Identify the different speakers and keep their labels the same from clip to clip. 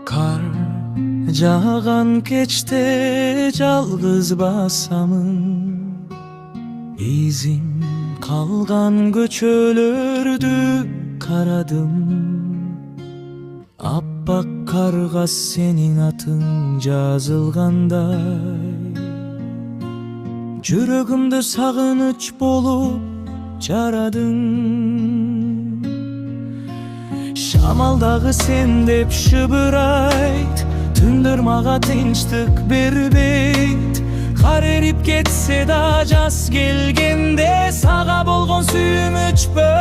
Speaker 1: Kar jağan keçte жалгыз basamın, izin kalgan göçölördü karadım. Appak karga senin atın жазылгандай, жүрөгүмдө сагыныч болуп жарадың. Şamaldagı sen dep şıbırayt, түндөр мага тынчтык бербейт. Кар эрип кетсе да жаз келгенде, сага болгон сүйүм өчпөйт.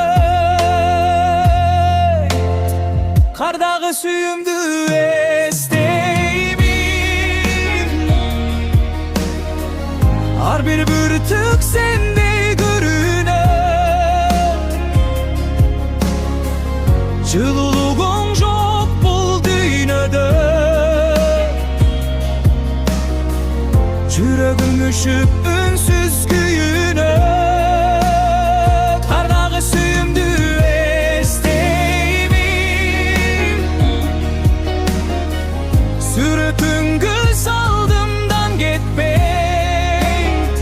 Speaker 1: Кардагы сүйүмдү эстеймин, ар бир бүртүк сенде көрүнөт. Жылуулугуң жок бул дүйнөдө, жүрөгүм үшүп үнсүз күйүнөт. Кардагы сүйүмдү эстеймин, сүрөтүң көз алдымдан кетпейт.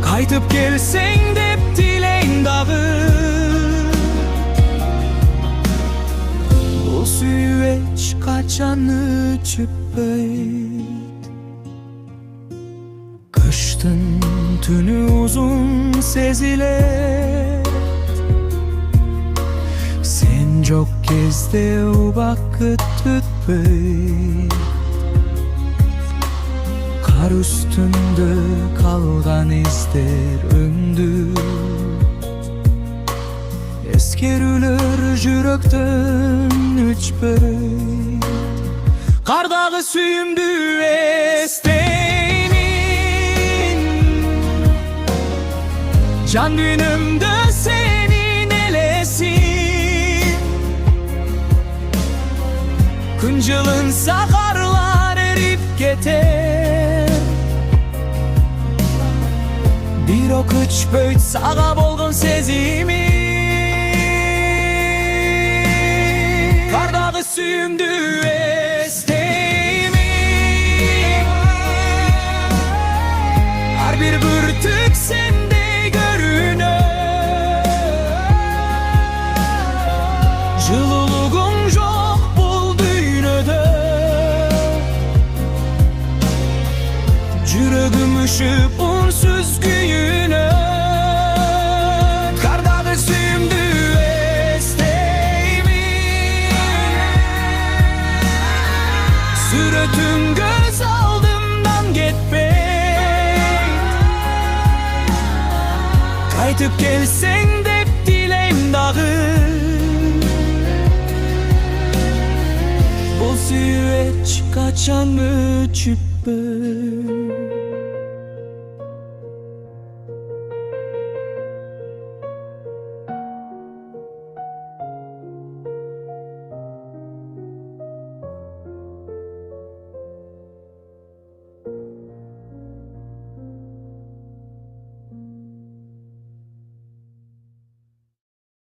Speaker 1: Кайтып келсең деп тилейм дагы, бул сүйүү эч качан өчпөйт. Kıştın tünü uzun sezilet, sen çok kezde o vakit ötpeyt. Kar üstünde kalgan izler öndü, eskerüler jürökten üçpeyt. Kardagı sүйүмдү esteymin, can dünümde senin elesin. Kıncılınsa karlar erip keter, bir ok üçpöyt sağa bolgun sezimi. Kardagı sүйүмдү esteymin, ар bir бүртүк sende görünöt. Жылуулугуң жок бул дүйнөдө, жүрөгүм үшүп унсуз күйүнөт. Кардагы сүйүмдү эстеймин, сүрөтүң көз алдымдан кетпейт. Кайтып келсең деп тилейм дагы, бул сүйүү эч качан өчпөйт.